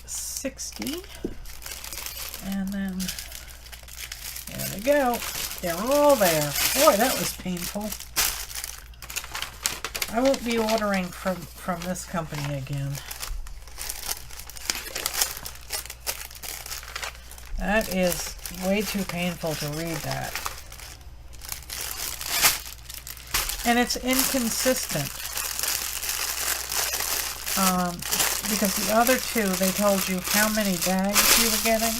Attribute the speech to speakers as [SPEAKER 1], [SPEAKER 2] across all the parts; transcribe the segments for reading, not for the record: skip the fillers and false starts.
[SPEAKER 1] 60. And then there they go. They're all there. Boy, that was painful. I won't be ordering from this company again. That is way too painful to read that. And it's inconsistent. Because the other two, they told you how many bags you were getting.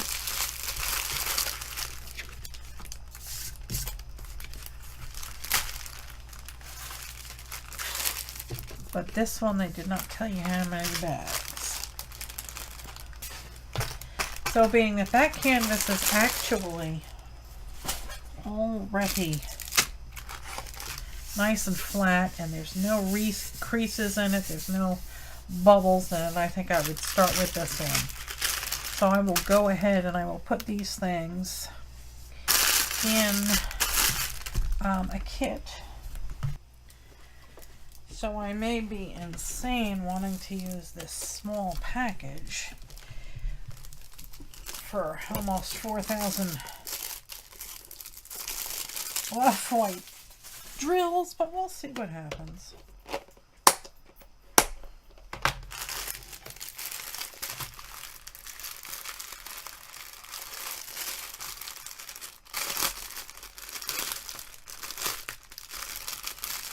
[SPEAKER 1] But this one, they did not tell you how many bags. So being that that canvas is actually already nice and flat, and there's no creases in it, there's no bubbles in it, I think I would start with this one. So I will go ahead and I will put these things in a kit. So I may be insane wanting to use this small package for almost 4,000 off-white drills, but we'll see what happens.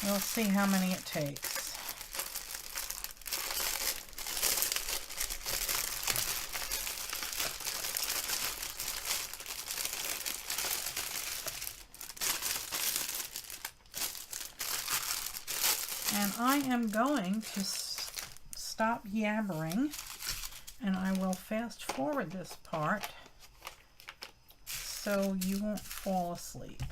[SPEAKER 1] We'll see how many it takes. And I am going to stop yabbering, and I will fast forward this part so you won't fall asleep.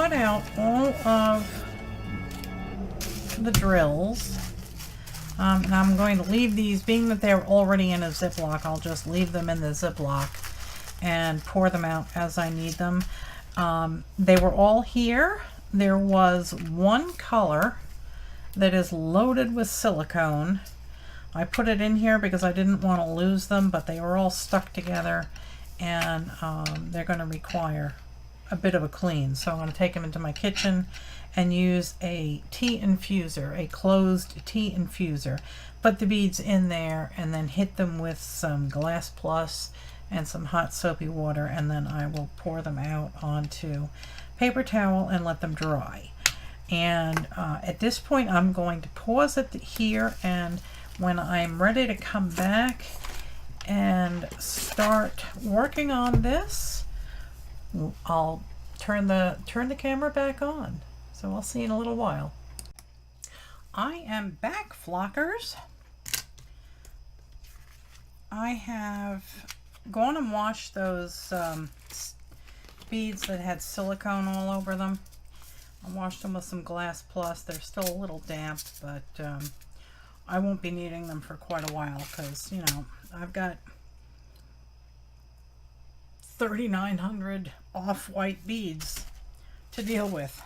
[SPEAKER 1] cut out all of the drills. And I'm going to leave these, being that they're already in a Ziploc, I'll just leave them in the Ziploc and pour them out as I need them. They were all here. There was one color that is loaded with silicone. I put it in here because I didn't want to lose them, but they were all stuck together, and they're going to require a bit of a clean. So I'm going to take them into my kitchen and use a tea infuser, a closed tea infuser. Put the beads in there and then hit them with some Glass Plus and some hot soapy water, and then I will pour them out onto paper towel and let them dry. And at this point I'm going to pause it here, and when I'm ready to come back and start working on this, I'll turn the camera back on. So I'll see you in a little while. I am back, flockers. I have gone and washed those beads that had silicone all over them. I washed them with some Glass Plus. They're still a little damp, but I won't be needing them for quite a while because, you know, I've got 3,900 off-white beads to deal with.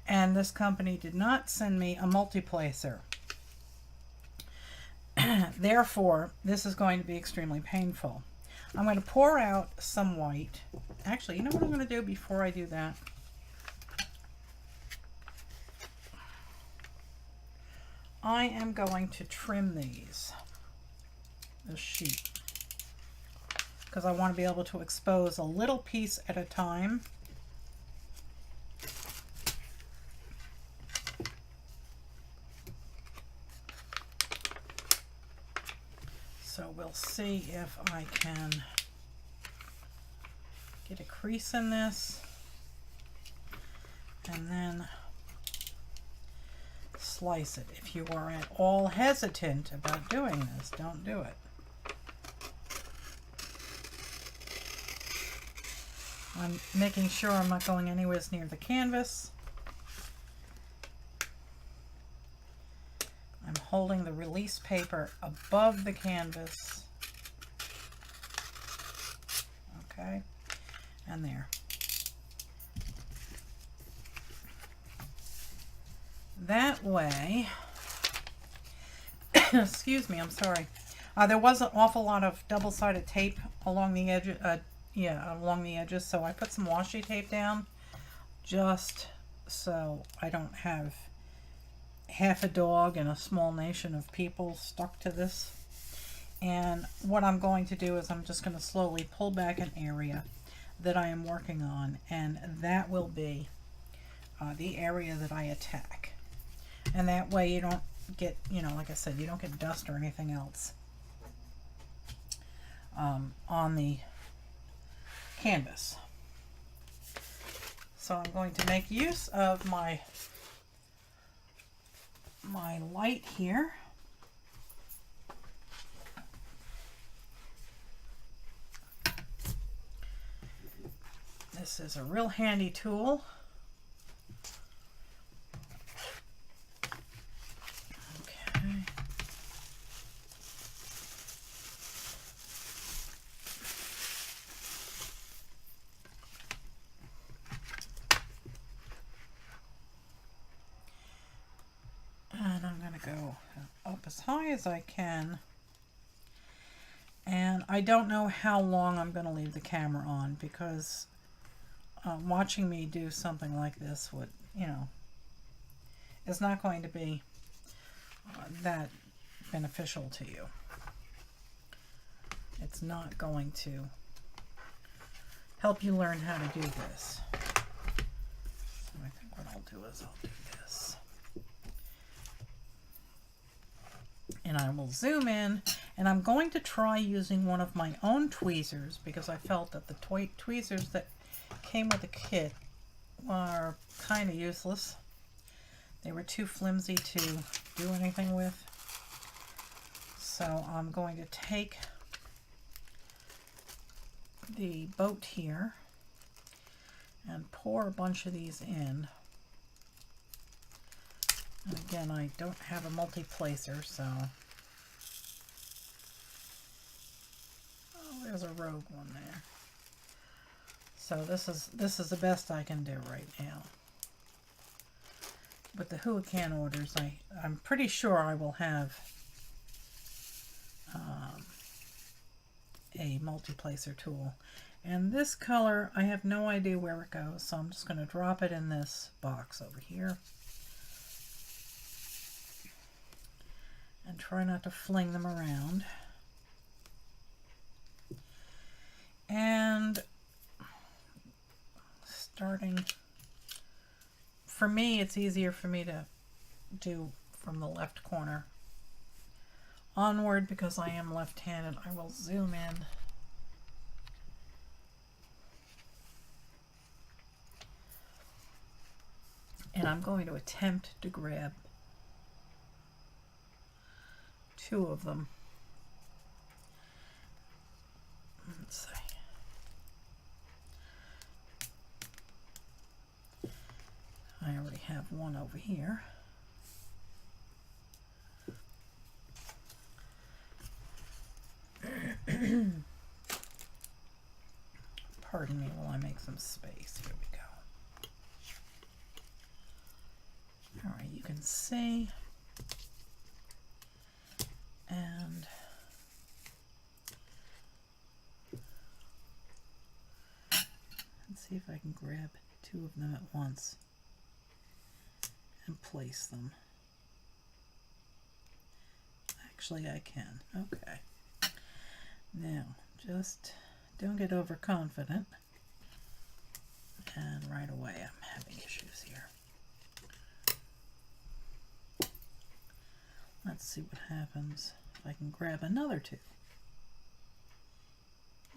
[SPEAKER 1] And this company did not send me a multiplacer. Therefore, this is going to be extremely painful. I'm going to pour out some white. Actually, you know what I'm going to do before I do that? I am going to trim this sheet, because I want to be able to expose a little piece at a time. So we'll see if I can get a crease in this, and then slice it. If you are at all hesitant about doing this, don't do it. I'm making sure I'm not going anywhere near the canvas. I'm holding the release paper above the canvas. Okay, and there. That way, excuse me, I'm sorry. There was an awful lot of double-sided tape along the edge, along the edges, so I put some washi tape down just so I don't have half a dog and a small nation of people stuck to this. And what I'm going to do is I'm just going to slowly pull back an area that I am working on, and that will be the area that I attack. And that way you don't get, you know, like I said, you don't get dust or anything else on the canvas. So I'm going to make use of my light here. This is a real handy tool. Okay. And I'm going to go up as high as I can. And I don't know how long I'm going to leave the camera on, because watching me do something like this would, you know, is not going to be that beneficial to you. It's not going to help you learn how to do this. So I think what I'll do is I'll do this. And I will zoom in, and I'm going to try using one of my own tweezers, because I felt that the tweezers that came with the kit were kind of useless. They were too flimsy to do anything with. So I'm going to take the boat here and pour a bunch of these in. And again, I don't have a multi-placer, so... Oh, there's a rogue one there. So this is the best I can do right now. With the Huacan orders, I'm pretty sure I will have a multi-placer tool. And this color, I have no idea where it goes, so I'm just going to drop it in this box over here. And try not to fling them around. And starting, for me, it's easier for me to do from the left corner onward because I am left-handed. I will zoom in. And I'm going to attempt to grab 2 of them. Let's see. I already have one over here. Pardon me while I make some space. Here we go. All right, you can see. And let's see if I can grab 2 of them at once and place them. Actually, I can. Okay. Now, just don't get overconfident. And right away, I'm having issues here. Let's see what happens if I can grab another 2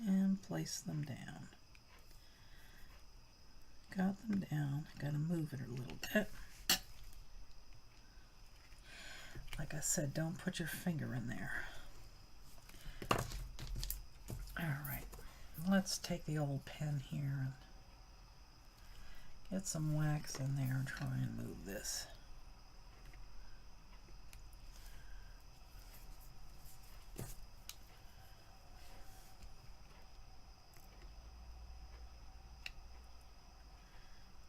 [SPEAKER 1] and place them down. Got them down. Got to move it a little bit. Like I said, don't put your finger in there. Alright, let's take the old pen here and get some wax in there and try and move this.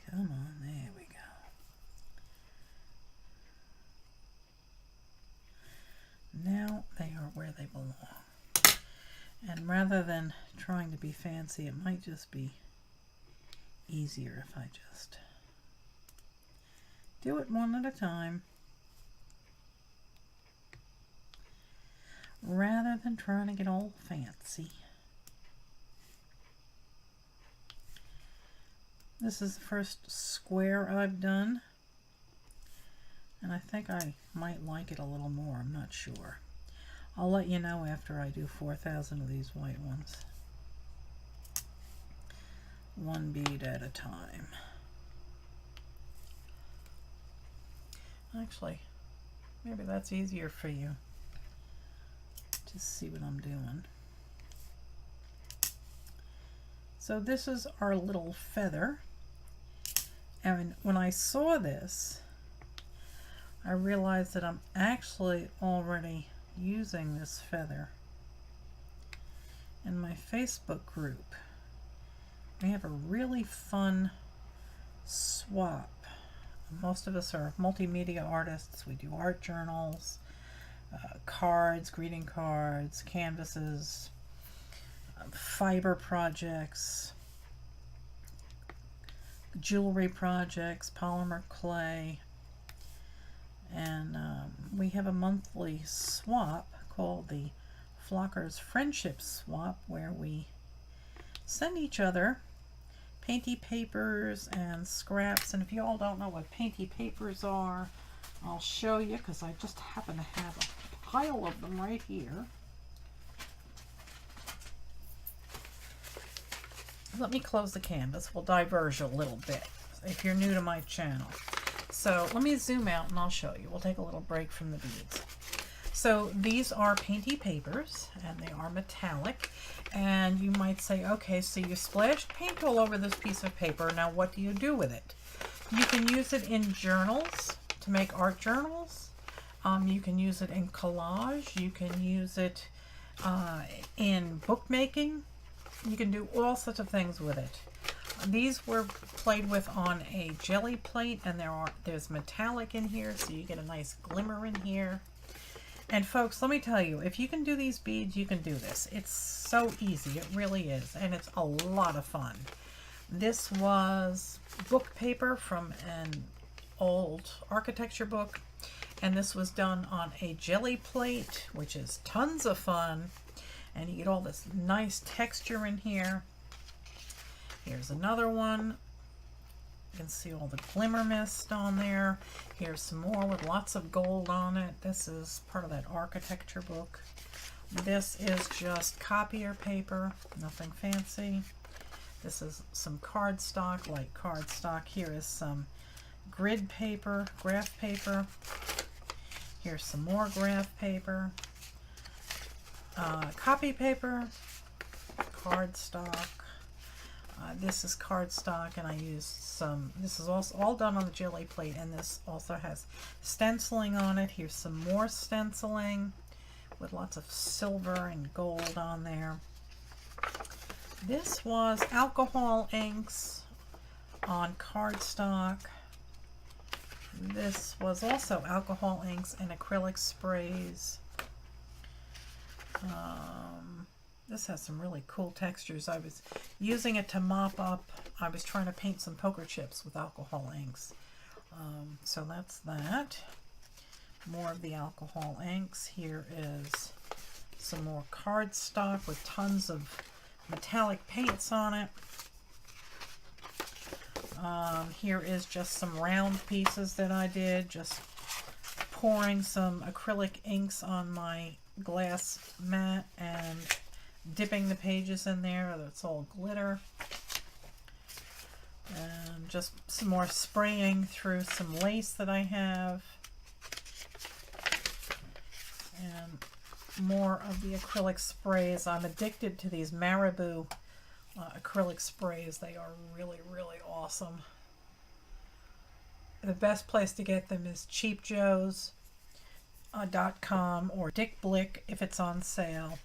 [SPEAKER 1] Come on, there we go. Now they are where they belong. And rather than trying to be fancy, it might just be easier if I just do it one at a time, rather than trying to get all fancy. This is the first square I've done, and I think I might like it a little more. I'm not sure. I'll let you know after I do 4,000 of these white ones. One bead at a time. Actually, maybe that's easier for you to see what I'm doing. So this is our little feather. And when I saw this, I realized that I'm actually already using this feather in my Facebook group. We have a really fun swap. Most of us are multimedia artists. We do art journals, cards, greeting cards, canvases, fiber projects, jewelry projects, polymer clay. And we have a monthly swap called the Flockers Friendship Swap, where we send each other painty papers and scraps. And if you all don't know what painty papers are, I'll show you, because I just happen to have a pile of them right here. Let me close the canvas. We'll diverge a little bit if you're new to my channel. So let me zoom out and I'll show you. We'll take a little break from the beads. So these are painty papers, and they are metallic. And you might say, okay, so you splashed paint all over this piece of paper. Now what do you do with it? You can use it in journals to make art journals. You can use it in collage. You can use it in bookmaking. You can do all sorts of things with it. These were played with on a jelly plate, and there's metallic in here, so you get a nice glimmer in here. And folks, let me tell you, if you can do these beads, you can do this. It's so easy. It really is. And it's a lot of fun. This was book paper from an old architecture book. And this was done on a jelly plate, which is tons of fun. And you get all this nice texture in here. Here's another one. You can see all the glimmer mist on there. Here's some more with lots of gold on it. This is part of that architecture book. This is just copier paper, nothing fancy. This is some cardstock, light cardstock. Here is some grid paper, graph paper. Here's some more graph paper. Copy paper, cardstock. This is cardstock, and I used some, this is also all done on the jelly plate, and this also has stenciling on it. Here's some more stenciling with lots of silver and gold on there. This was alcohol inks on cardstock. This was also alcohol inks and acrylic sprays. This has some really cool textures. I was using it to mop up. I was trying to paint some poker chips with alcohol inks. So that's that. More of the alcohol inks. Here is some more cardstock with tons of metallic paints on it. Here is just some round pieces that I did. Just pouring some acrylic inks on my glass mat and dipping the pages in there. That's all glitter. And just some more spraying through some lace that I have. And more of the acrylic sprays. I'm addicted to these Marabou acrylic sprays. They are really, really awesome. The best place to get them is cheapjoes.com or Dick Blick if it's on sale,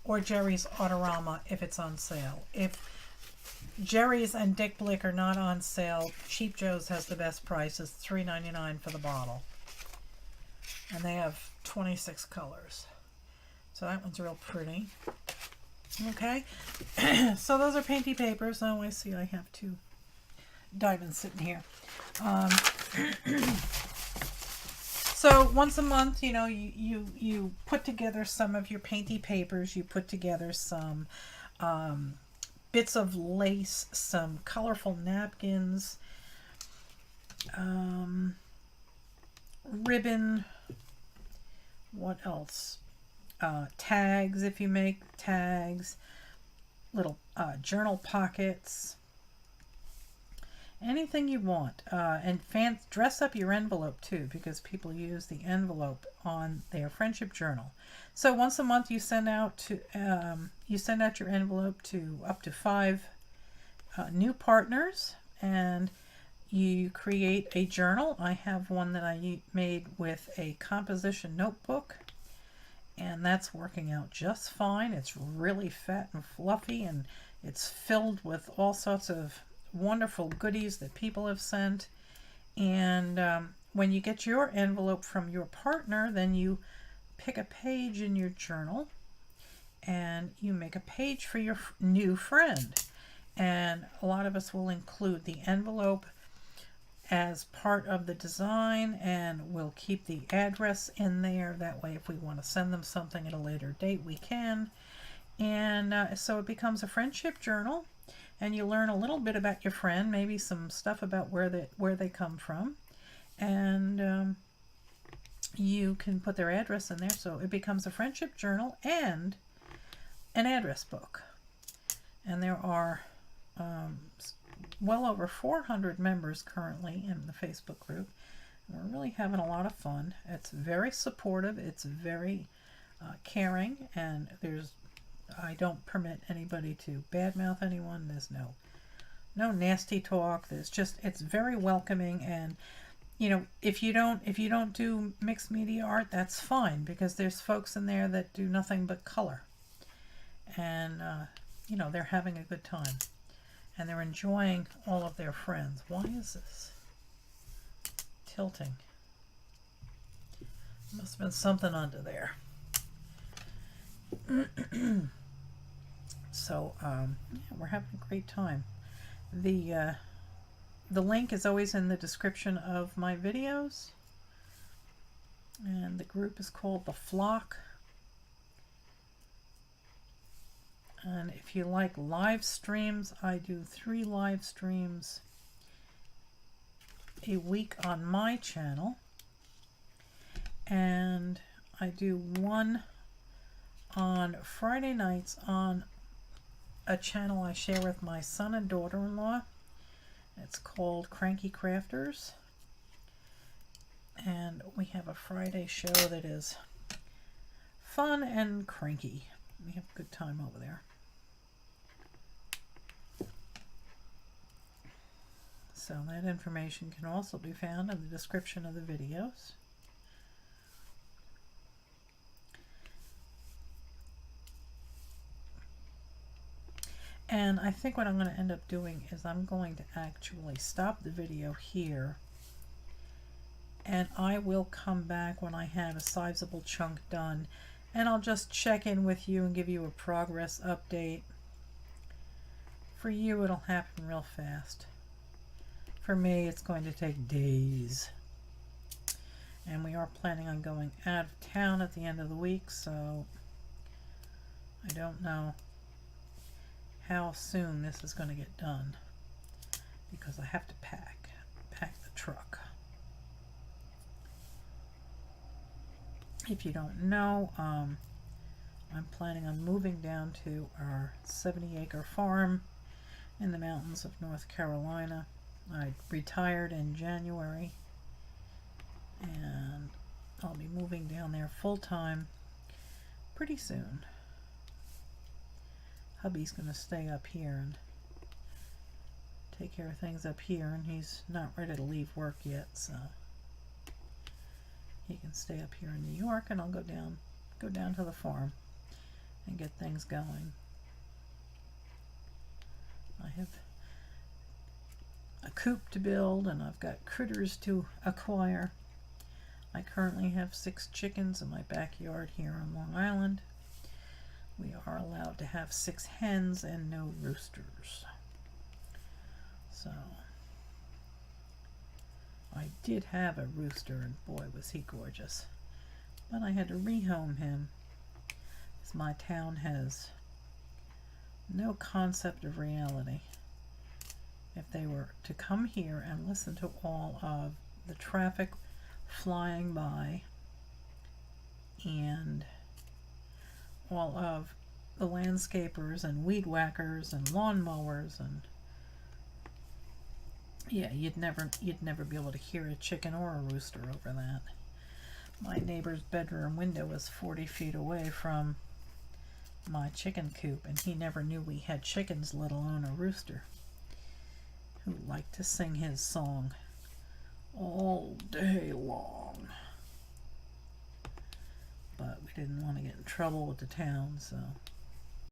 [SPEAKER 1] or Jerry's Autorama if it's on sale. If Jerry's and Dick Blick are not on sale, Cheap Joe's has the best prices, $3.99 for the bottle. And they have 26 colors. So that one's real pretty. Okay, so those are painty papers. Oh, I see I have two diamonds sitting here. So once a month, you know, you put together some of your painty papers. You put together some bits of lace, some colorful napkins, ribbon, what else? Tags, if you make tags, little journal pockets, anything you want. And dress up your envelope too, because people use the envelope on their friendship journal. So once a month you send out your envelope to up to 5 new partners, and you create a journal. I have one that I made with a composition notebook, and that's working out just fine. It's really fat and fluffy, and it's filled with all sorts of wonderful goodies that people have sent. And when you get your envelope from your partner, then you pick a page in your journal and you make a page for your new friend. And a lot of us will include the envelope as part of the design, and we'll keep the address in there. That way, if we want to send them something at a later date, we can. And so it becomes a friendship journal, and you learn a little bit about your friend, maybe some stuff about where they come from, and you can put their address in there. So it becomes a friendship journal and an address book. And there are well over 400 members currently in the Facebook group. We're really having a lot of fun. It's very supportive. It's very caring, and I don't permit anybody to badmouth anyone. There's no nasty talk. It's very welcoming, and you know, if you don't do mixed media art, that's fine, because there's folks in there that do nothing but color, and you know, they're having a good time and they're enjoying all of their friends. Why is this tilting? Must have been something under there. So yeah, we're having a great time. The link is always in the description of my videos, and the group is called The Flock. And if you like live streams, I do 3 live streams a week on my channel, and I do one on Friday nights on a channel I share with my son and daughter-in-law. It's called Cranky Crafters, and we have a Friday show that is fun and cranky. We have a good time over there. So that information can also be found in the description of the videos. And I think what I'm going to end up doing is I'm going to actually stop the video here, and I will come back when I have a sizable chunk done, and I'll just check in with you and give you a progress update. For you, it'll happen real fast. For me, it's going to take days. And we are planning on going out of town at the end of the week, so I don't know how soon this is going to get done, because I have to pack the truck. If you don't know, I'm planning on moving down to our 70-acre farm in the mountains of North Carolina. I retired in January, and I'll be moving down there full-time pretty soon. Hubby's going to stay up here and take care of things up here, and he's not ready to leave work yet, so he can stay up here in New York, and I'll go down to the farm and get things going. I have a coop to build, and I've got critters to acquire. I currently have 6 chickens in my backyard here on Long Island. We are allowed to have 6 hens and no roosters. So I did have a rooster, and boy was he gorgeous, but I had to rehome him, as my town has no concept of reality. If they were to come here and listen to all of the traffic flying by and all of the landscapers and weed whackers and lawn mowers, and yeah, you'd never be able to hear a chicken or a rooster over that. My neighbor's bedroom window was 40 feet away from my chicken coop, and he never knew we had chickens, let alone a rooster, who liked to sing his song all day long. But we didn't want to get in trouble with the town, so